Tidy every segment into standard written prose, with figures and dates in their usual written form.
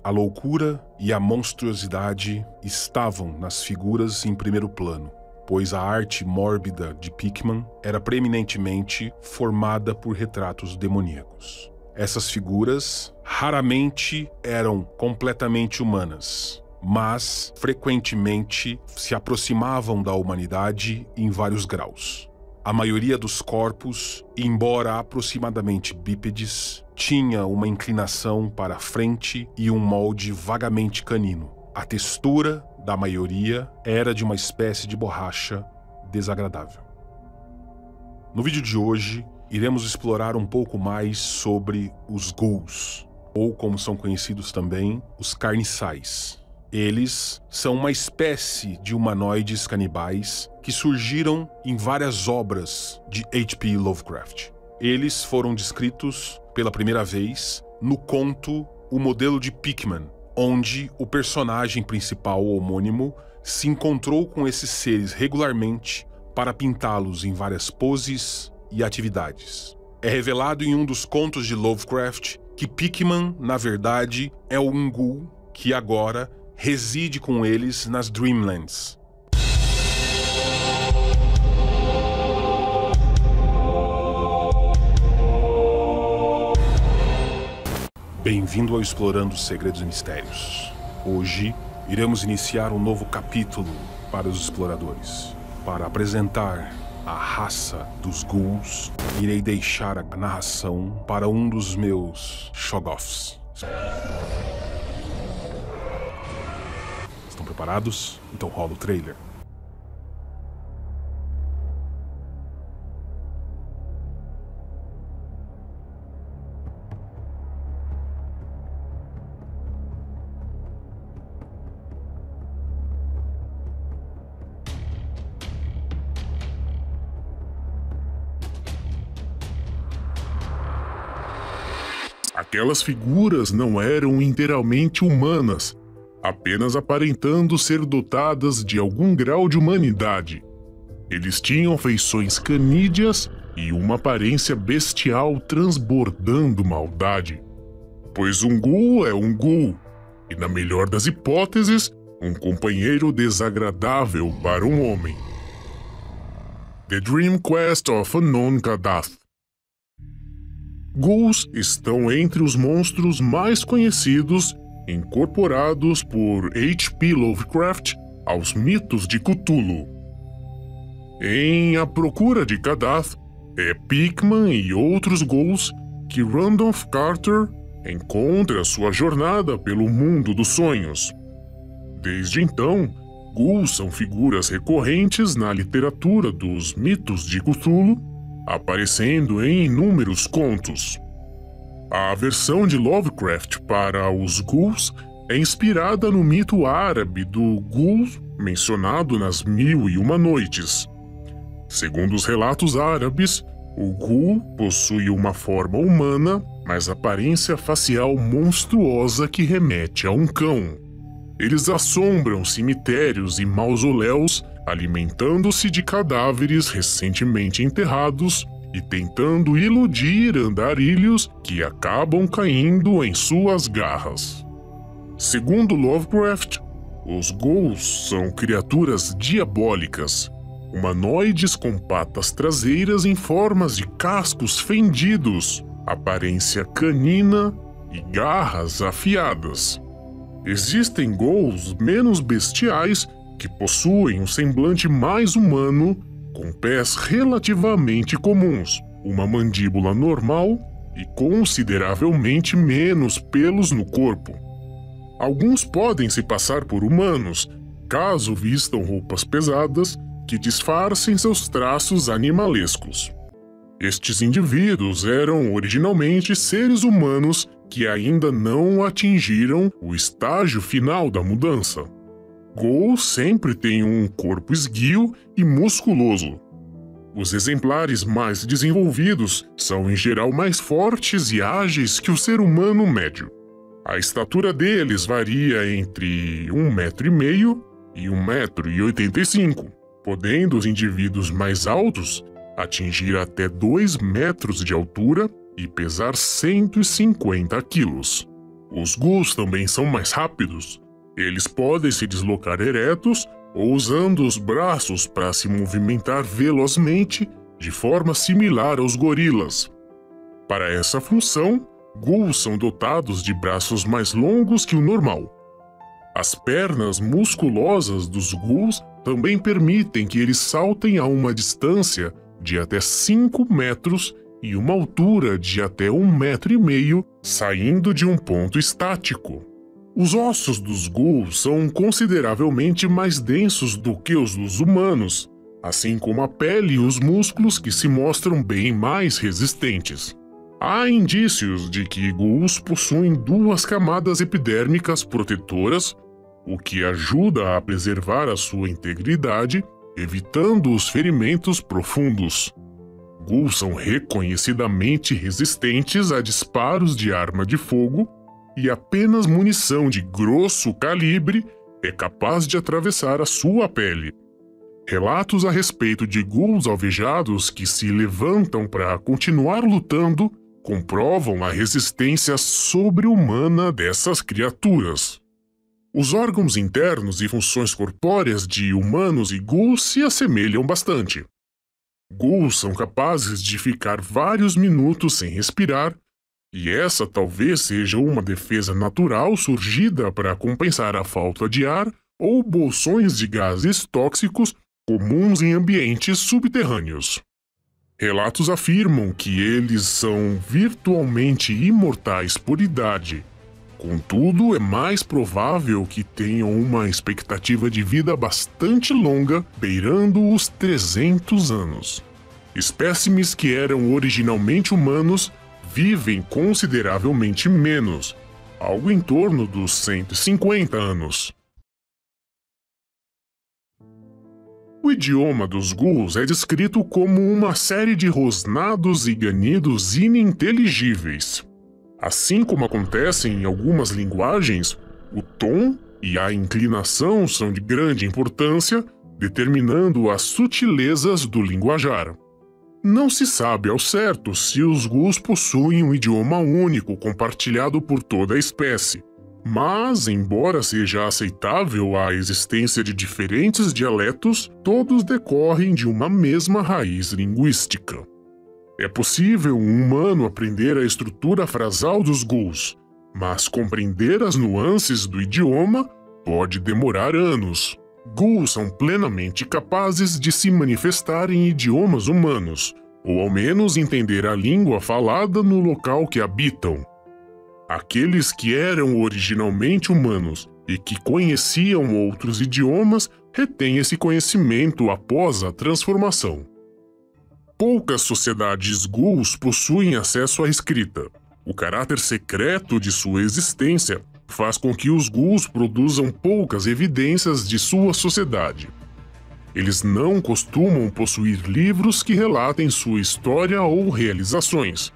A loucura e a monstruosidade estavam nas figuras em primeiro plano, pois a arte mórbida de Pickman era preeminentemente formada por retratos demoníacos. Essas figuras raramente eram completamente humanas, mas frequentemente se aproximavam da humanidade em vários graus. A maioria dos corpos, embora aproximadamente bípedes, tinha uma inclinação para a frente e um molde vagamente canino. A textura da maioria era de uma espécie de borracha desagradável. No vídeo de hoje, iremos explorar um pouco mais sobre os ghouls, ou como são conhecidos também, os carniçais. Eles são uma espécie de humanoides canibais que surgiram em várias obras de H.P. Lovecraft. Eles foram descritos pela primeira vez no conto O Modelo de Pickman, onde o personagem principal homônimo se encontrou com esses seres regularmente para pintá-los em várias poses e atividades. É revelado em um dos contos de Lovecraft que Pickman, na verdade, é um ghoul que agora reside com eles nas Dreamlands. Bem-vindo ao Explorando Segredos e Mistérios. Hoje, iremos iniciar um novo capítulo para os exploradores. Para apresentar a raça dos ghouls, irei deixar a narração para um dos meus Shoggoths. Estão preparados? Então rola o trailer. Aquelas figuras não eram inteiramente humanas, apenas aparentando ser dotadas de algum grau de humanidade. Eles tinham feições canídeas e uma aparência bestial transbordando maldade. Pois um ghoul é um ghoul, e na melhor das hipóteses, um companheiro desagradável para um homem. The Dream Quest of Unknown Kadath. Ghouls estão entre os monstros mais conhecidos incorporados por H.P. Lovecraft aos mitos de Cthulhu. Em A Procura de Kadath, é Pickman e outros ghouls que Randolph Carter encontra sua jornada pelo mundo dos sonhos. Desde então, ghouls são figuras recorrentes na literatura dos mitos de Cthulhu, aparecendo em inúmeros contos. A versão de Lovecraft para os ghouls é inspirada no mito árabe do ghoul mencionado nas Mil e Uma Noites. Segundo os relatos árabes, o ghoul possui uma forma humana, mas aparência facial monstruosa que remete a um cão. Eles assombram cemitérios e mausoléus, alimentando-se de cadáveres recentemente enterrados e tentando iludir andarilhos que acabam caindo em suas garras. Segundo Lovecraft, os ghouls são criaturas diabólicas, humanoides com patas traseiras em formas de cascos fendidos, aparência canina e garras afiadas. Existem ghouls menos bestiais que possuem um semblante mais humano, com pés relativamente comuns, uma mandíbula normal e consideravelmente menos pelos no corpo. Alguns podem se passar por humanos, caso vistam roupas pesadas que disfarcem seus traços animalescos. Estes indivíduos eram originalmente seres humanos que ainda não atingiram o estágio final da mudança. Ghouls sempre têm um corpo esguio e musculoso. Os exemplares mais desenvolvidos são em geral mais fortes e ágeis que o ser humano médio. A estatura deles varia entre 1,5 m e 1,85 m, podendo os indivíduos mais altos atingir até 2 metros de altura e pesar 150 quilos. Os ghouls também são mais rápidos. Eles podem se deslocar eretos ou usando os braços para se movimentar velozmente, de forma similar aos gorilas. Para essa função, ghouls são dotados de braços mais longos que o normal. As pernas musculosas dos ghouls também permitem que eles saltem a uma distância de até 5 metros e uma altura de até 1,5 metro, saindo de um ponto estático. Os ossos dos ghouls são consideravelmente mais densos do que os dos humanos, assim como a pele e os músculos que se mostram bem mais resistentes. Há indícios de que ghouls possuem 2 camadas epidérmicas protetoras, o que ajuda a preservar a sua integridade, evitando os ferimentos profundos. Ghouls são reconhecidamente resistentes a disparos de arma de fogo e apenas munição de grosso calibre é capaz de atravessar a sua pele. Relatos a respeito de ghouls alvejados que se levantam para continuar lutando comprovam a resistência sobre-humana dessas criaturas. Os órgãos internos e funções corpóreas de humanos e ghouls se assemelham bastante. Ghouls são capazes de ficar vários minutos sem respirar, e essa talvez seja uma defesa natural surgida para compensar a falta de ar ou bolsões de gases tóxicos comuns em ambientes subterrâneos. Relatos afirmam que eles são virtualmente imortais por idade. Contudo, é mais provável que tenham uma expectativa de vida bastante longa, beirando os 300 anos. Espécimes que eram originalmente humanos vivem consideravelmente menos, algo em torno dos 150 anos. O idioma dos ghouls é descrito como uma série de rosnados e ganidos ininteligíveis. Assim como acontece em algumas linguagens, o tom e a inclinação são de grande importância, determinando as sutilezas do linguajar. Não se sabe ao certo se os ghouls possuem um idioma único compartilhado por toda a espécie, mas, embora seja aceitável a existência de diferentes dialetos, todos decorrem de uma mesma raiz linguística. É possível um humano aprender a estrutura frasal dos ghouls, mas compreender as nuances do idioma pode demorar anos. Ghouls são plenamente capazes de se manifestar em idiomas humanos, ou ao menos entender a língua falada no local que habitam. Aqueles que eram originalmente humanos e que conheciam outros idiomas retêm esse conhecimento após a transformação. Poucas sociedades ghouls possuem acesso à escrita. O caráter secreto de sua existência faz com que os ghouls produzam poucas evidências de sua sociedade. Eles não costumam possuir livros que relatem sua história ou realizações.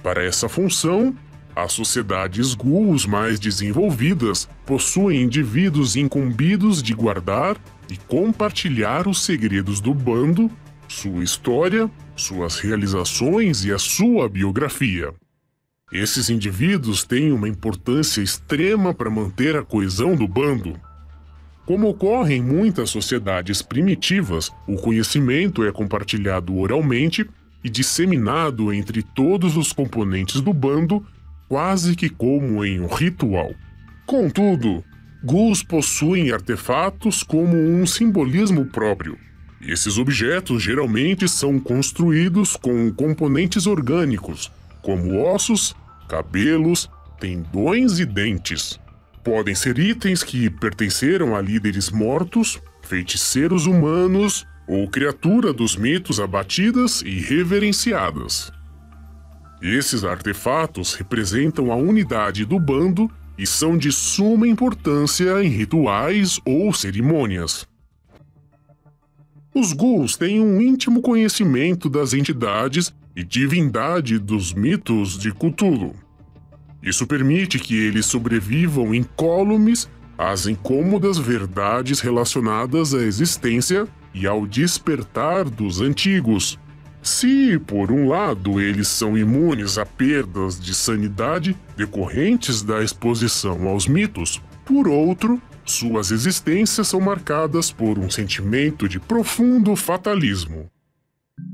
Para essa função, as sociedades ghouls mais desenvolvidas possuem indivíduos incumbidos de guardar e compartilhar os segredos do bando, sua história, suas realizações e a sua biografia. Esses indivíduos têm uma importância extrema para manter a coesão do bando. Como ocorre em muitas sociedades primitivas, o conhecimento é compartilhado oralmente e disseminado entre todos os componentes do bando, quase que como em um ritual. Contudo, ghouls possuem artefatos como um simbolismo próprio. Esses objetos geralmente são construídos com componentes orgânicos, como ossos, cabelos, tendões e dentes. Podem ser itens que pertenceram a líderes mortos, feiticeiros humanos ou criaturas dos mitos abatidas e reverenciadas. Esses artefatos representam a unidade do bando e são de suma importância em rituais ou cerimônias. Os ghouls têm um íntimo conhecimento das entidades e divindade dos mitos de Cthulhu. Isso permite que eles sobrevivam incólumes às incômodas verdades relacionadas à existência e ao despertar dos antigos. Se, por um lado, eles são imunes a perdas de sanidade decorrentes da exposição aos mitos, por outro, suas existências são marcadas por um sentimento de profundo fatalismo.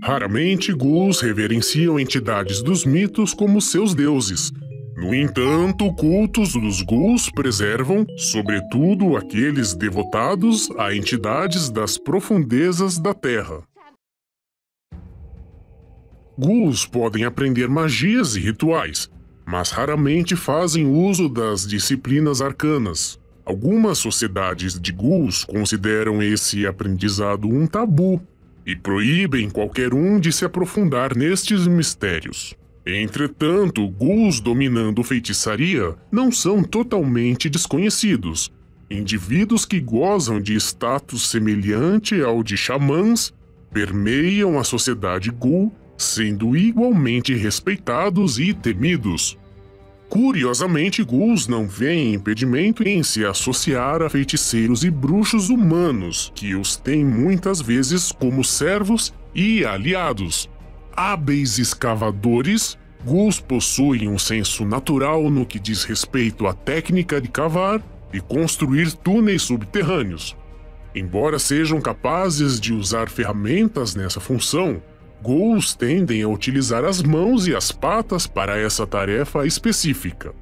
Raramente, ghouls reverenciam entidades dos mitos como seus deuses. No entanto, cultos dos ghouls preservam, sobretudo, aqueles devotados a entidades das profundezas da Terra. Ghouls podem aprender magias e rituais, mas raramente fazem uso das disciplinas arcanas. Algumas sociedades de ghouls consideram esse aprendizado um tabu e proíbem qualquer um de se aprofundar nestes mistérios. Entretanto, ghouls dominando feitiçaria não são totalmente desconhecidos. Indivíduos que gozam de status semelhante ao de xamãs permeiam a sociedade ghoul, sendo igualmente respeitados e temidos. Curiosamente, ghouls não veem impedimento em se associar a feiticeiros e bruxos humanos, que os têm muitas vezes como servos e aliados. Hábeis escavadores, ghouls possuem um senso natural no que diz respeito à técnica de cavar e construir túneis subterrâneos. Embora sejam capazes de usar ferramentas nessa função, ghouls tendem a utilizar as mãos e as patas para essa tarefa específica.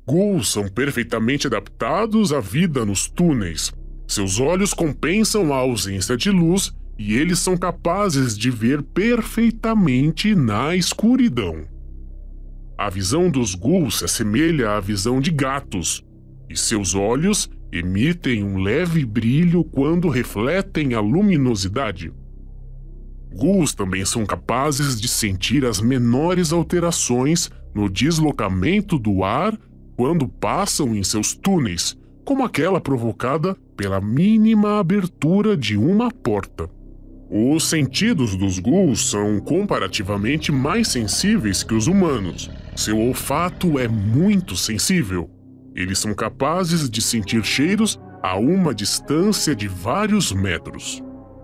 Ghouls são perfeitamente adaptados à vida nos túneis. Seus olhos compensam a ausência de luz e eles são capazes de ver perfeitamente na escuridão. A visão dos ghouls se assemelha à visão de gatos, e seus olhos emitem um leve brilho quando refletem a luminosidade. Ghouls também são capazes de sentir as menores alterações no deslocamento do ar quando passam em seus túneis, como aquela provocada pela mínima abertura de uma porta. Os sentidos dos ghouls são comparativamente mais sensíveis que os humanos. Seu olfato é muito sensível. Eles são capazes de sentir cheiros a uma distância de vários metros.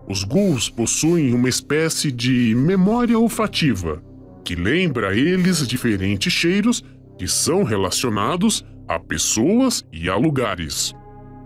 Os ghouls possuem uma espécie de memória olfativa, que lembra a eles diferentes cheiros que são relacionados a pessoas e a lugares.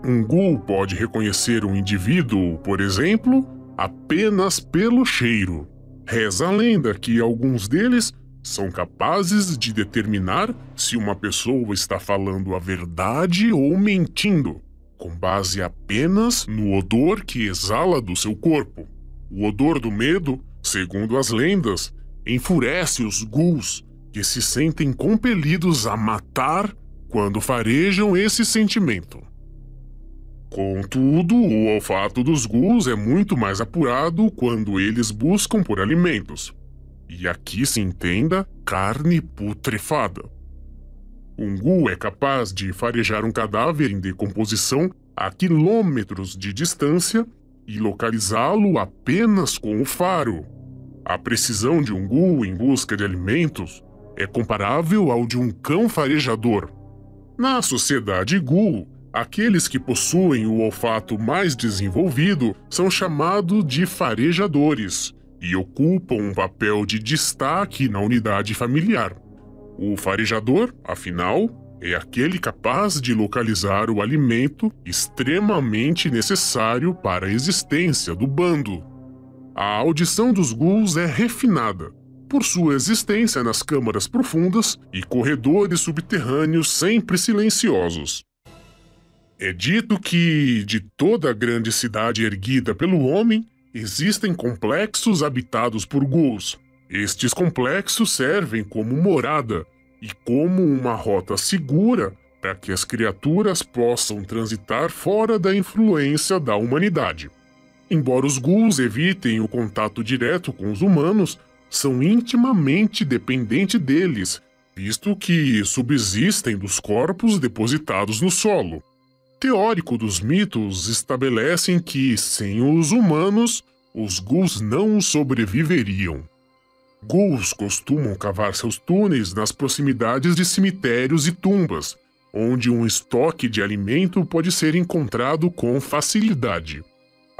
Um ghoul pode reconhecer um indivíduo, por exemplo, apenas pelo cheiro. Reza a lenda que alguns deles são capazes de determinar se uma pessoa está falando a verdade ou mentindo, com base apenas no odor que exala do seu corpo. O odor do medo, segundo as lendas, enfurece os ghouls, que se sentem compelidos a matar quando farejam esse sentimento. Contudo, o olfato dos ghouls é muito mais apurado quando eles buscam por alimentos. E aqui se entenda carne putrefada. Um ghoul é capaz de farejar um cadáver em decomposição a quilômetros de distância e localizá-lo apenas com o faro. A precisão de um ghoul em busca de alimentos é comparável ao de um cão farejador. Na sociedade ghoul, aqueles que possuem o olfato mais desenvolvido são chamados de farejadores e ocupam um papel de destaque na unidade familiar. O farejador, afinal, é aquele capaz de localizar o alimento extremamente necessário para a existência do bando. A audição dos ghouls é refinada, por sua existência nas câmaras profundas e corredores subterrâneos sempre silenciosos. É dito que, de toda a grande cidade erguida pelo homem, existem complexos habitados por ghouls. Estes complexos servem como morada e como uma rota segura para que as criaturas possam transitar fora da influência da humanidade. Embora os ghouls evitem o contato direto com os humanos, são intimamente dependentes deles, visto que subsistem dos corpos depositados no solo. Teórico dos mitos estabelecem que, sem os humanos, os ghouls não sobreviveriam. Ghouls costumam cavar seus túneis nas proximidades de cemitérios e tumbas, onde um estoque de alimento pode ser encontrado com facilidade.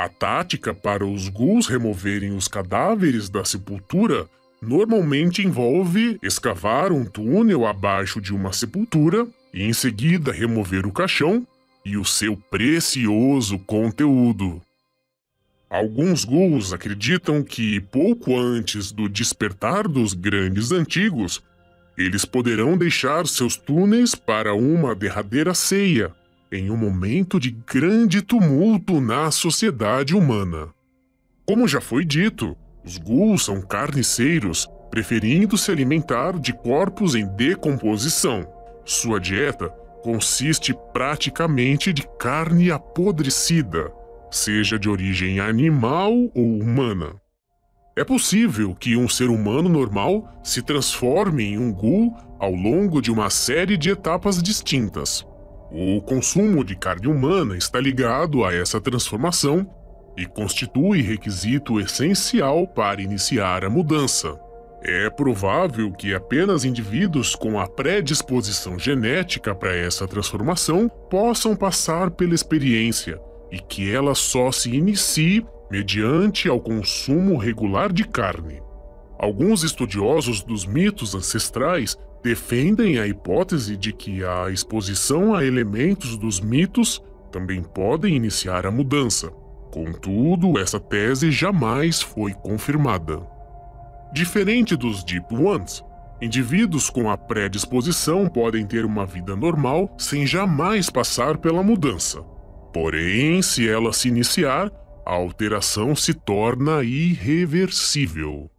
A tática para os ghouls removerem os cadáveres da sepultura normalmente envolve escavar um túnel abaixo de uma sepultura e em seguida remover o caixão e o seu precioso conteúdo. Alguns ghouls acreditam que pouco antes do despertar dos grandes antigos, eles poderão deixar seus túneis para uma derradeira ceia, em um momento de grande tumulto na sociedade humana. Como já foi dito, os ghouls são carniceiros, preferindo se alimentar de corpos em decomposição. Sua dieta consiste praticamente de carne apodrecida, seja de origem animal ou humana. É possível que um ser humano normal se transforme em um ghoul ao longo de uma série de etapas distintas. O consumo de carne humana está ligado a essa transformação e constitui requisito essencial para iniciar a mudança. É provável que apenas indivíduos com a predisposição genética para essa transformação possam passar pela experiência e que ela só se inicie mediante ao consumo regular de carne. Alguns estudiosos dos mitos ancestrais defendem a hipótese de que a exposição a elementos dos mitos também podem iniciar a mudança. Contudo, essa tese jamais foi confirmada. Diferente dos Deep Ones, indivíduos com a predisposição podem ter uma vida normal sem jamais passar pela mudança. Porém, se ela se iniciar, a alteração se torna irreversível.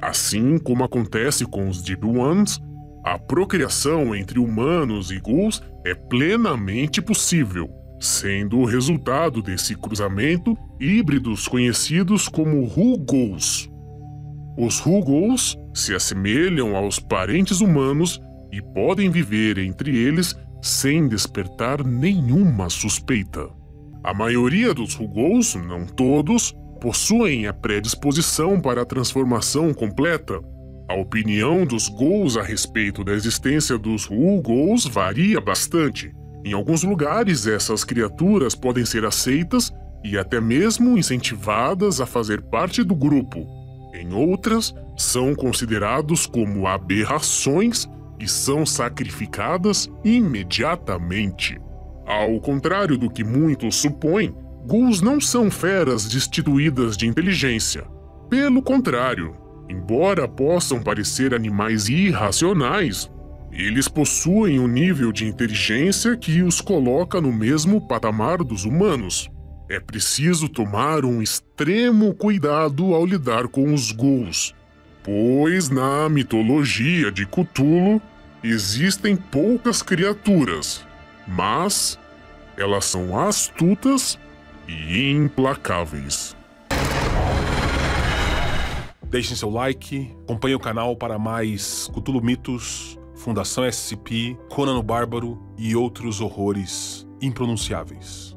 Assim como acontece com os Deep Ones, a procriação entre humanos e ghouls é plenamente possível, sendo o resultado desse cruzamento híbridos conhecidos como Hu-Ghouls. Os Hu-Ghouls se assemelham aos parentes humanos e podem viver entre eles sem despertar nenhuma suspeita. A maioria dos Hu-Ghouls, não todos, possuem a predisposição para a transformação completa. A opinião dos ghouls a respeito da existência dos Hu-Ghouls varia bastante. Em alguns lugares, essas criaturas podem ser aceitas e até mesmo incentivadas a fazer parte do grupo. Em outras, são considerados como aberrações e são sacrificadas imediatamente. Ao contrário do que muitos supõem, ghouls não são feras destituídas de inteligência. Pelo contrário, embora possam parecer animais irracionais, eles possuem um nível de inteligência que os coloca no mesmo patamar dos humanos. É preciso tomar um extremo cuidado ao lidar com os ghouls, pois na mitologia de Cthulhu existem poucas criaturas, mas elas são astutas e implacáveis. Deixem seu like, acompanhem o canal para mais Cthulhu Mitos, Fundação SCP, Conan o Bárbaro e outros horrores impronunciáveis.